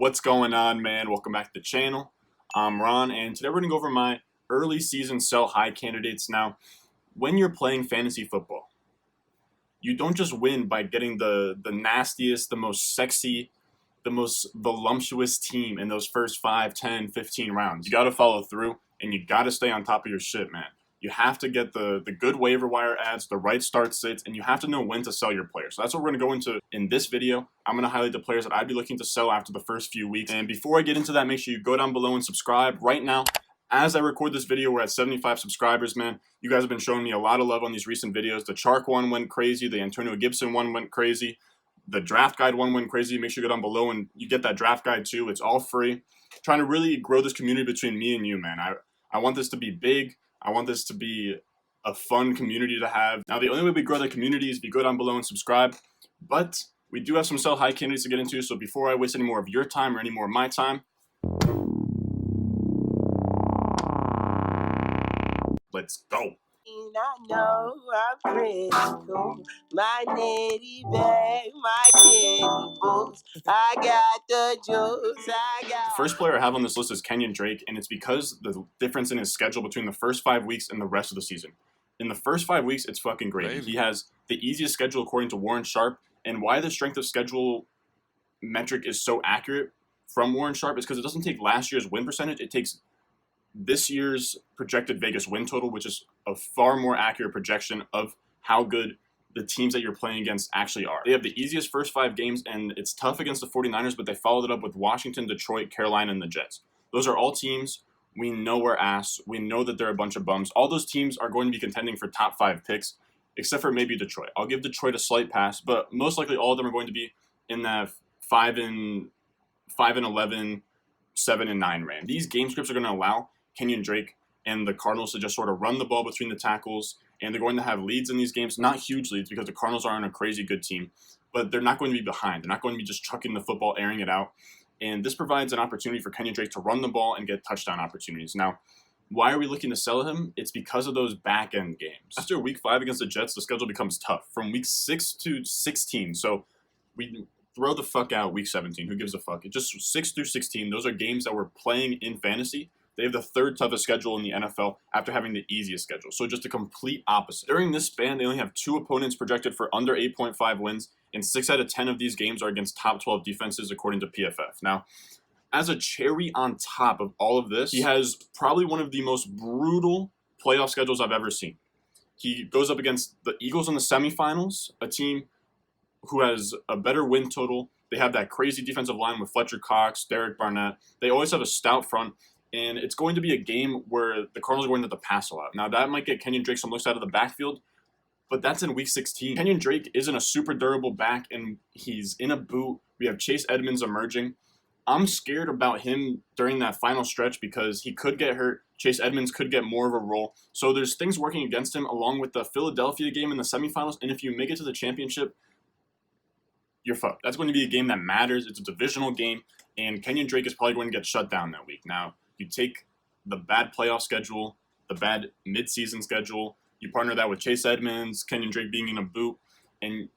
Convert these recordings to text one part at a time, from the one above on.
What's going on, man? Welcome back to the channel. I'm Ron, and today we're going to go over my early season sell high candidates. Now, when you're playing fantasy football, you don't just win by getting the nastiest, the most sexy, the most voluptuous team in those first 5, 10, 15 rounds. You got to follow through, and you got to stay on top of your shit, man. You have to get the good waiver wire ads, the right start sits, and you have to know when to sell your players. So that's what we're going to go into in this video. I'm going to highlight the players that I'd be looking to sell after the first few weeks. And before I get into that, make sure you go down below and subscribe. Right now, as I record this video, we're at 75 subscribers, man. You guys have been showing me a lot of love on these recent videos. The Chark one went crazy. The Antonio Gibson one went crazy. The draft guide one went crazy. Make sure you go down below and you get that draft guide too. It's all free. Trying to really grow this community between me and you, man. I want this to be big. I want this to be a fun community to have. Now, the only way we grow the community is if you go down below and subscribe, but we do have some sell high candidates to get into, so before I waste any more of your time or any more of my time, let's go. I know I'm critical. My nitty bag, my kitty boots. I got the juice. The first player I have on this list is Kenyan Drake, and it's because the difference in his schedule between the first 5 weeks and the rest of the season. In the first 5 weeks, it's fucking great. Right. He has the easiest schedule according to Warren Sharp, and why the strength of schedule metric is so accurate from Warren Sharp is because it doesn't take last year's win percentage, it takes this year's projected Vegas win total, which is a far more accurate projection of how good the teams that you're playing against actually are. They have the easiest first 5 games, and it's tough against the 49ers, but they followed it up with Washington, Detroit, Carolina, and the Jets. Those are all teams we know are ass. We know that they're a bunch of bums. All those teams are going to be contending for top 5 picks, except for maybe Detroit. I'll give Detroit a slight pass, but most likely all of them are going to be in that 5-11, 7-9 range. These game scripts are going to allow Kenyan Drake and the Cardinals to just sort of run the ball between the tackles, and they're going to have leads in these games. Not huge leads because the Cardinals aren't a crazy good team, but they're not going to be behind. They're not going to be just chucking the football, airing it out. And this provides an opportunity for Kenyan Drake to run the ball and get touchdown opportunities. Now, why are we looking to sell him? It's because of those back-end games. After week 5 against the Jets, the schedule becomes tough. From week 6 to 16, so we throw the fuck out week 17. Who gives a fuck? It's just 6 through 16. Those are games that we're playing in fantasy. They have the 3rd toughest schedule in the NFL after having the easiest schedule. So just a complete opposite. During this span, they only have 2 opponents projected for under 8.5 wins, and 6 out of 10 of these games are against top 12 defenses according to PFF. Now, as a cherry on top of all of this, he has probably one of the most brutal playoff schedules I've ever seen. He goes up against the Eagles in the semifinals, a team who has a better win total. They have that crazy defensive line with Fletcher Cox, Derek Barnett. They always have a stout front. And it's going to be a game where the Cardinals are going to have to pass a lot. Now, that might get Kenyan Drake some looks out of the backfield, but that's in week 16. Kenyan Drake isn't a super durable back, and he's in a boot. We have Chase Edmonds emerging. I'm scared about him during that final stretch because he could get hurt. Chase Edmonds could get more of a role. So there's things working against him along with the Philadelphia game in the semifinals. And if you make it to the championship, you're fucked. That's going to be a game that matters. It's a divisional game, and Kenyan Drake is probably going to get shut down that week. Now, you take the bad playoff schedule, the bad midseason schedule, you partner that with Chase Edmonds, Kenyan Drake being in a boot, and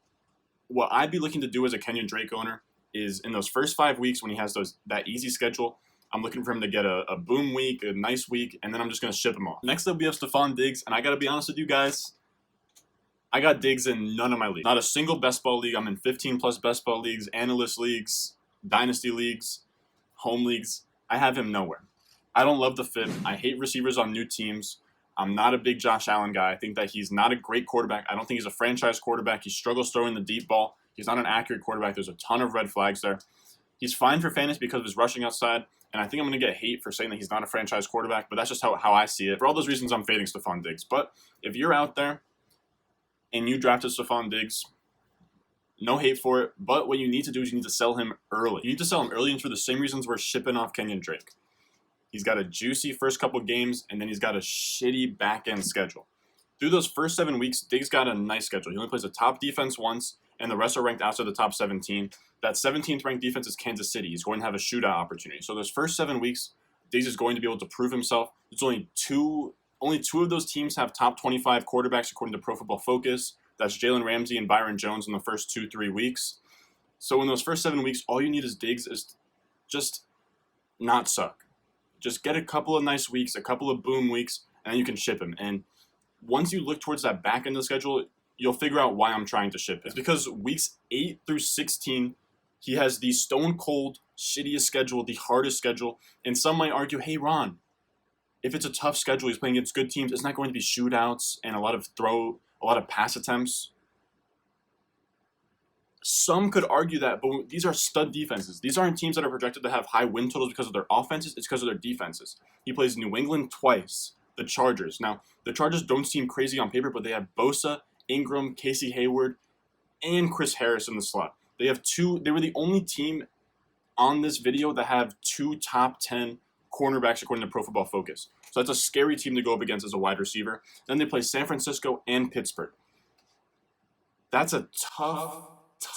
what I'd be looking to do as a Kenyan Drake owner is in those first 5 weeks when he has that easy schedule, I'm looking for him to get a boom week, a nice week, and then I'm just going to ship him off. Next up, we have Steffon Diggs, and I got to be honest with you guys, I got Diggs in none of my leagues. Not a single best ball league. I'm in 15-plus best ball leagues, analyst leagues, dynasty leagues, home leagues. I have him nowhere. I don't love the fit. I hate receivers on new teams. I'm not a big Josh Allen guy. I think that he's not a great quarterback. I don't think he's a franchise quarterback. He struggles throwing the deep ball. He's not an accurate quarterback. There's a ton of red flags there. He's fine for fantasy because of his rushing outside, and I think I'm going to get hate for saying that he's not a franchise quarterback, but that's just how I see it. For all those reasons, I'm fading Steffon Diggs. But if you're out there and you drafted Steffon Diggs, no hate for it, but what you need to do is you need to sell him early. You need to sell him early, and for the same reasons we're shipping off Kenyan Drake. He's got a juicy first couple games, and then he's got a shitty back-end schedule. Through those first 7 weeks, Diggs got a nice schedule. He only plays a top defense once, and the rest are ranked outside the top 17. That 17th ranked defense is Kansas City. He's going to have a shootout opportunity. So those first 7 weeks, Diggs is going to be able to prove himself. There's only two of those teams have top 25 quarterbacks according to Pro Football Focus. That's Jalen Ramsey and Byron Jones in the first 2-3 weeks. So in those first 7 weeks, all you need is Diggs is just not suck. Just get a couple of nice weeks, a couple of boom weeks, and then you can ship him. And once you look towards that back end of the schedule, you'll figure out why I'm trying to ship him. It's because weeks 8 through 16, he has the stone cold, shittiest schedule, the hardest schedule. And some might argue, hey, Ron, if it's a tough schedule, he's playing against good teams, it's not going to be shootouts and a lot of pass attempts. Some could argue that, but these are stud defenses. These aren't teams that are projected to have high win totals because of their offenses. It's because of their defenses. He plays New England twice, the Chargers. Now, the Chargers don't seem crazy on paper, but they have Bosa, Ingram, Casey Hayward, and Chris Harris in the slot. They were the only team on this video that have 2 top 10 cornerbacks according to Pro Football Focus. So that's a scary team to go up against as a wide receiver. Then they play San Francisco and Pittsburgh. That's a tough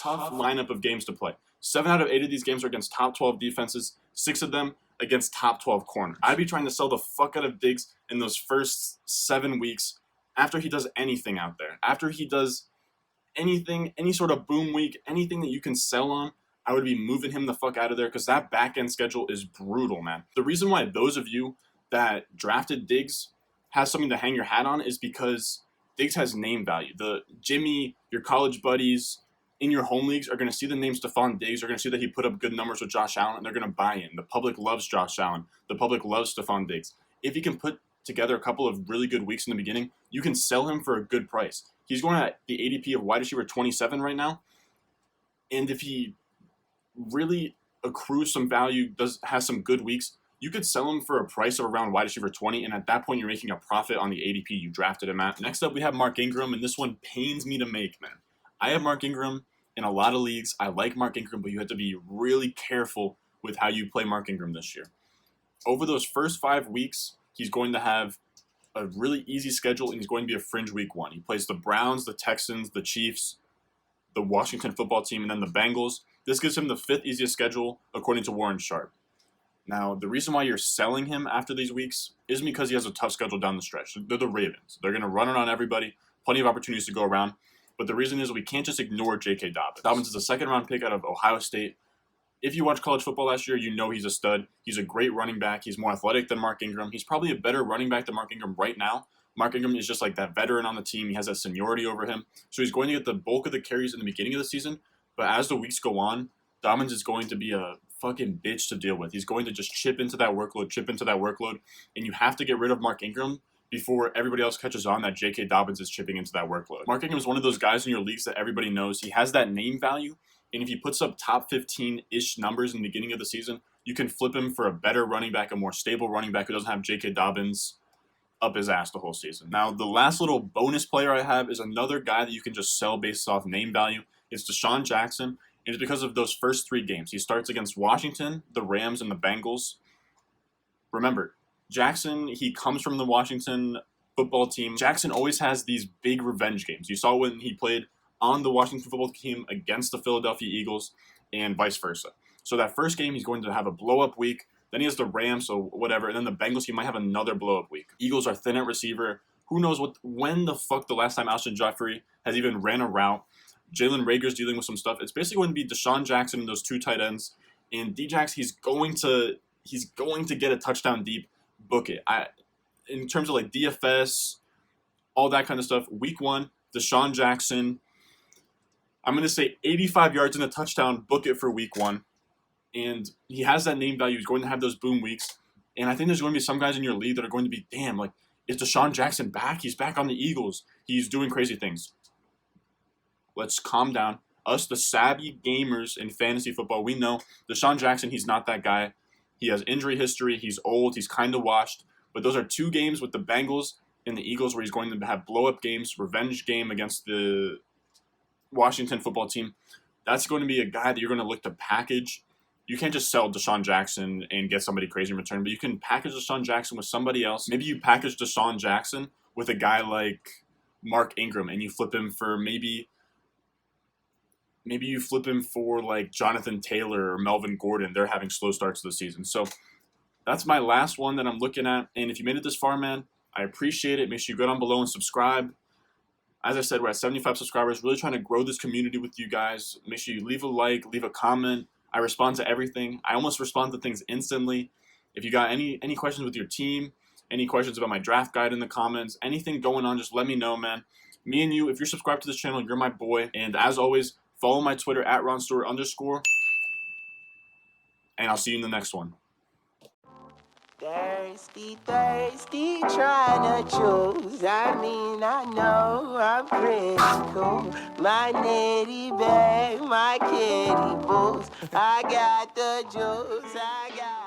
lineup of games to play. 7 out of 8 of these games are against top 12 defenses, 6 of them against top 12 corners. I'd be trying to sell the fuck out of Diggs in those first 7 weeks after he does anything out there. After he does anything, any sort of boom week, anything that you can sell on, I would be moving him the fuck out of there because that back end schedule is brutal, man. The reason why those of you that drafted Diggs has something to hang your hat on is because Diggs has name value. The Jimmy, your college buddies in your home leagues are going to see the name Steffon Diggs. They're going to see that he put up good numbers with Josh Allen, and they're going to buy in. The public loves Josh Allen. The public loves Steffon Diggs. If he can put together a couple of really good weeks in the beginning, you can sell him for a good price. He's going at the ADP of wide receiver 27 right now, and if he really accrues some value, has some good weeks, you could sell him for a price of around wide receiver 20, and at that point, you're making a profit on the ADP you drafted him at. Next up, we have Mark Ingram, and this one pains me to make, man. I have Mark Ingram in a lot of leagues. I like Mark Ingram, but you have to be really careful with how you play Mark Ingram this year. Over those first 5 weeks, he's going to have a really easy schedule, and he's going to be a fringe week 1. He plays the Browns, the Texans, the Chiefs, the Washington football team, and then the Bengals. This gives him the 5th easiest schedule, according to Warren Sharp. Now, the reason why you're selling him after these weeks isn't because he has a tough schedule down the stretch. They're the Ravens. They're going to run it on everybody, plenty of opportunities to go around. But the reason is we can't just ignore J.K. Dobbins. Dobbins is a second-round pick out of Ohio State. If you watched college football last year, you know he's a stud. He's a great running back. He's more athletic than Mark Ingram. He's probably a better running back than Mark Ingram right now. Mark Ingram is just like that veteran on the team. He has that seniority over him. So he's going to get the bulk of the carries in the beginning of the season. But as the weeks go on, Dobbins is going to be a fucking bitch to deal with. He's going to just chip into that workload. And you have to get rid of Mark Ingram before everybody else catches on that J.K. Dobbins is chipping into that workload. Mark Ingram is one of those guys in your leagues that everybody knows. He has that name value, and if he puts up top 15-ish numbers in the beginning of the season, you can flip him for a better running back, a more stable running back who doesn't have J.K. Dobbins up his ass the whole season. Now, the last little bonus player I have is another guy that you can just sell based off name value. It's Desean Jackson, and it's because of those first 3 games. He starts against Washington, the Rams, and the Bengals. Remember, Jackson, he comes from the Washington football team. Jackson always has these big revenge games. You saw when he played on the Washington football team against the Philadelphia Eagles and vice versa. So that first game, he's going to have a blow-up week. Then he has the Rams, so whatever. And then the Bengals, he might have another blow-up week. Eagles are thin at receiver. Who knows when the fuck the last time Alshon Jeffrey has even ran a route. Jalen Reagor's dealing with some stuff. It's basically going to be Desean Jackson and those 2 tight ends. And D-Jax, he's going to get a touchdown deep. Book it. In terms of like DFS, all that kind of stuff, week 1, Desean Jackson, I'm going to say 85 yards and a touchdown, book it for week 1. And he has that name value. He's going to have those boom weeks. And I think there's going to be some guys in your league that are going to be, damn, like, is Desean Jackson back? He's back on the Eagles. He's doing crazy things. Let's calm down. Us, the savvy gamers in fantasy football, we know Desean Jackson, he's not that guy. He has injury history. He's old. He's kind of washed. But those are 2 games with the Bengals and the Eagles where he's going to have blow-up games, revenge game against the Washington football team. That's going to be a guy that you're going to look to package. You can't just sell Desean Jackson and get somebody crazy in return, but you can package Desean Jackson with somebody else. Maybe you package Desean Jackson with a guy like Mark Ingram, and you flip him for maybe you flip him for like Jonathan Taylor or Melvin Gordon. They're having slow starts to the season. So that's my last one that I'm looking at. And if you made it this far, man, I appreciate it. Make sure you go down below and subscribe. As I said, we're at 75 subscribers. Really trying to grow this community with you guys. Make sure you leave a like, leave a comment. I respond to everything. I almost respond to things instantly. If you got any questions with your team, any questions about my draft guide in the comments, anything going on, just let me know, man. Me and you, if you're subscribed to this channel, you're my boy. And as always, follow my Twitter at @RonStewart_. And I'll see you in the next one. Thirsty, thirsty, trying to choose. I mean, I know I'm critical. My nitty bag, my kitty boots. I got the juice, I got.